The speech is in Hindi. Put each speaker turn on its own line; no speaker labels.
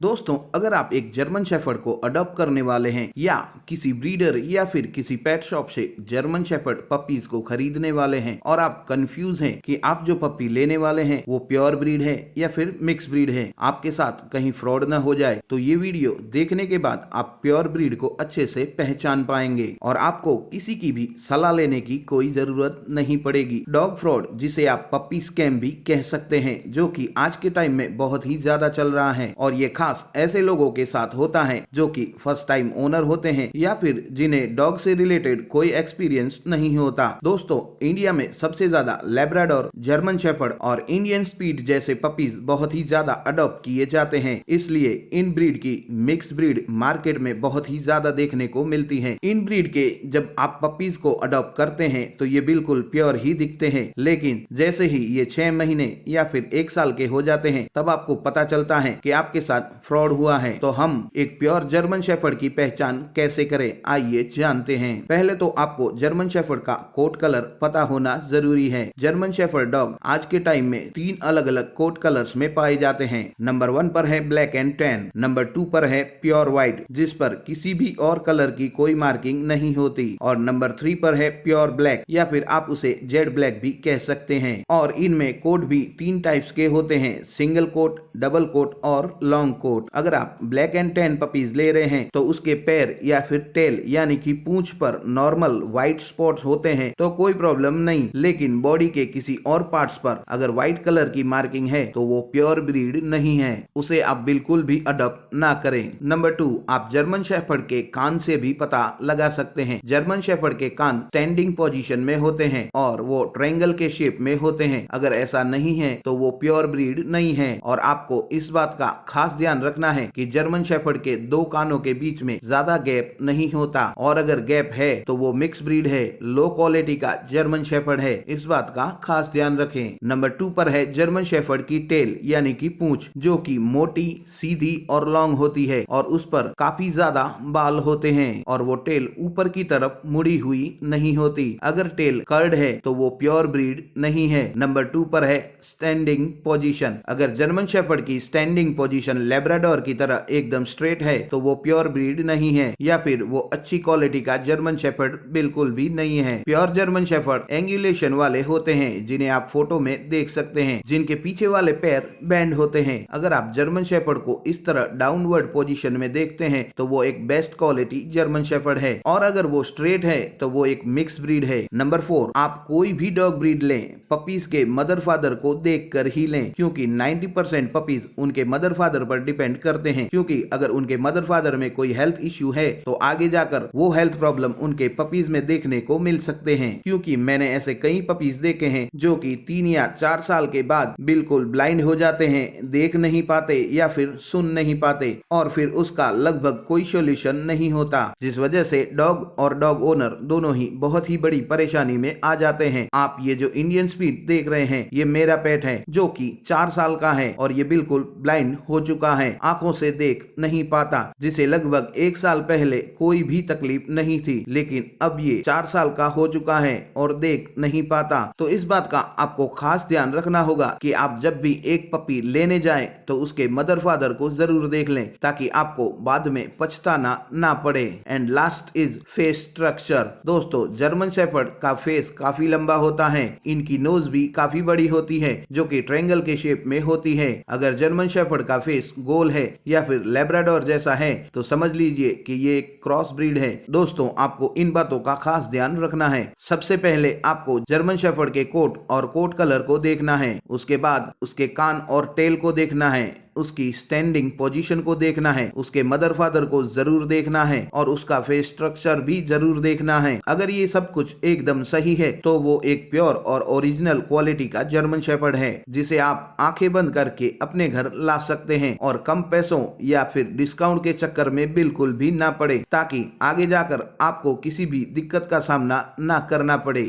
दोस्तों, अगर आप एक जर्मन शेफर्ड को अडॉप्ट करने वाले हैं या किसी ब्रीडर या फिर किसी पेट शॉप से जर्मन शेफर्ड पपीज को खरीदने वाले हैं और आप कंफ्यूज हैं कि आप जो पपी लेने वाले हैं वो प्योर ब्रीड है या फिर मिक्स ब्रीड है, आपके साथ कहीं फ्रॉड न हो जाए, तो ये वीडियो देखने के बाद आप प्योर ब्रीड को अच्छे से पहचान पाएंगे और आपको किसी की भी सलाह लेने की कोई जरूरत नहीं पड़ेगी। डॉग फ्रॉड, जिसे आप पपी स्कैम भी कह सकते हैं, जो कि आज के टाइम में बहुत ही ज्यादा चल रहा है और ये ऐसे लोगों के साथ होता है जो कि फर्स्ट टाइम ओनर होते हैं या फिर जिन्हें डॉग से रिलेटेड कोई एक्सपीरियंस नहीं होता। दोस्तों, इंडिया में सबसे ज्यादा लैब्राडोर, जर्मन शेफर्ड और इंडियन स्पीड जैसे पपीज बहुत ही ज्यादा अडॉप्ट किए जाते हैं, इसलिए इन ब्रीड की मिक्स ब्रीड मार्केट में बहुत ही ज्यादा देखने को मिलती है। इन ब्रीड के जब आप पपीज को अडॉप्ट करते हैं तो ये बिल्कुल प्योर ही दिखते हैं, लेकिन जैसे ही ये 6 महीने या फिर 1 साल के हो जाते हैं तब आपको पता चलता है कि आपके साथ फ्रॉड हुआ है। तो हम एक प्योर जर्मन शेफर्ड की पहचान कैसे करें, आइए जानते हैं। पहले तो आपको जर्मन शेफर्ड का कोट कलर पता होना जरूरी है। जर्मन शेफर्ड डॉग आज के टाइम में 3 अलग अलग कोट कलर्स में पाए जाते हैं। नंबर 1 पर है ब्लैक एंड टैन, नंबर 2 पर है प्योर व्हाइट जिस पर किसी भी और कलर की कोई मार्किंग नहीं होती, और नंबर 3 पर है प्योर ब्लैक या फिर आप उसे जेड ब्लैक भी कह सकते हैं। और इनमें कोट भी 3 टाइप्स के होते हैं, सिंगल कोट, डबल कोट और लॉन्ग कोट। अगर आप ब्लैक एंड टैन पपीज ले रहे हैं तो उसके पैर या फिर टेल यानी कि पूंछ पर नॉर्मल व्हाइट स्पॉट्स होते हैं तो कोई प्रॉब्लम नहीं, लेकिन बॉडी के किसी और पार्ट्स पर अगर व्हाइट कलर की मार्किंग है तो वो प्योर ब्रीड नहीं है, उसे आप बिल्कुल भी अडॉप्ट ना करें। नंबर 2, आप जर्मन शेफर्ड के कान से भी पता लगा सकते हैं। जर्मन शेफर्ड के कान स्टैंडिंग पोजीशन में होते हैं और वो ट्रायंगल के शेप में होते हैं। अगर ऐसा नहीं है तो वो प्योर ब्रीड नहीं है, और आपको इस बात का खास ध्यान रखना है कि जर्मन शेफर्ड के 2 कानों के बीच में ज्यादा गैप नहीं होता, और अगर गैप है तो वो मिक्स ब्रीड है, लो क्वालिटी का जर्मन शेफर्ड है, इस बात का खास ध्यान रखें। नंबर 2 पर है जर्मन शेफर्ड की टेल यानी कि पूंछ, जो कि मोटी, सीधी और लॉन्ग होती है और उस पर काफी ज्यादा बाल होते हैं और वो टेल ऊपर की तरफ मुड़ी हुई नहीं होती। अगर टेल कर्ड है तो वो प्योर ब्रीड नहीं है। नंबर 2 पर है स्टैंडिंग पोजीशन। अगर जर्मन शेफर्ड की स्टैंडिंग पोजीशन लैब्राडोर की तरह एकदम स्ट्रेट है तो वो प्योर ब्रीड नहीं है, या फिर वो अच्छी क्वालिटी का जर्मन शेफर्ड बिल्कुल भी नहीं है। प्योर जर्मन शेफर्ड एंगुलेशन वाले होते हैं, जिन्हें आप फोटो में देख सकते हैं, जिनके पीछे वाले पैर बेंड होते हैं। अगर आप जर्मन शेफर्ड को इस तरह डाउनवर्ड पोजीशन में देखते हैं तो वो एक बेस्ट क्वालिटी जर्मन शेफर्ड है, और अगर वो स्ट्रेट है तो वो एक मिक्स ब्रीड है। नंबर 4, आप कोई भी डॉग ब्रीड लें, पपीज के मदर फादर को देख कर ही लें, क्योंकि 90% पपीज उनके मदर फादर पर डिपेंड करते हैं, क्योंकि अगर उनके मदर फादर में कोई हेल्थ इश्यू है तो आगे जाकर वो हेल्थ प्रॉब्लम उनके पपीज में देखने को मिल सकते हैं। क्योंकि मैंने ऐसे कई पपीज देखे हैं जो कि 3 या 4 साल के बाद बिल्कुल ब्लाइंड हो जाते हैं, देख नहीं पाते या फिर सुन नहीं पाते, और फिर उसका लगभग कोई सोल्यूशन नहीं होता, जिस वजह से डॉग और डॉग ओनर दोनों ही बहुत ही बड़ी परेशानी में आ जाते हैं। आप ये जो इंडियन स्पीड देख रहे हैं, ये मेरा पेट है जो कि 4 साल का है और ये बिल्कुल ब्लाइंड हो चुका है, आंखों से देख नहीं पाता, जिसे लगभग 1 साल पहले कोई भी तकलीफ नहीं थी, लेकिन अब ये 4 साल का हो चुका है और देख नहीं पाता। तो इस बात का आपको खास ध्यान रखना होगा कि आप जब भी एक पपी लेने जाएं तो उसके मदर फादर को जरूर देख लें, ताकि आपको बाद में पछताना ना पड़े। And last is face structure. दोस्तों, जर्मन शेफर्ड का फेस काफी लंबा होता है, इनकी नोज भी काफी बड़ी होती है जो कि ट्रायंगल के शेप में होती है। अगर जर्मन शेफर्ड का फेस गोल है या फिर लैब्राडोर जैसा है तो समझ लीजिए कि ये एक क्रॉस ब्रीड है। दोस्तों, आपको इन बातों का खास ध्यान रखना है। सबसे पहले आपको जर्मन शेफर्ड के कोट और कोट कलर को देखना है, उसके बाद उसके कान और टेल को देखना है, उसकी स्टैंडिंग पोजीशन को देखना है, उसके मदर फादर को जरूर देखना है और उसका फेस स्ट्रक्चर भी जरूर देखना है। अगर ये सब कुछ एकदम सही है तो वो एक प्योर और ओरिजिनल क्वालिटी का जर्मन शेफर्ड है, जिसे आप आंखें बंद करके अपने घर ला सकते हैं और कम पैसों या फिर डिस्काउंट के चक्कर में बिल्कुल भी ना पड़े, ताकि आगे जाकर आपको किसी भी दिक्कत का सामना ना करना पड़े।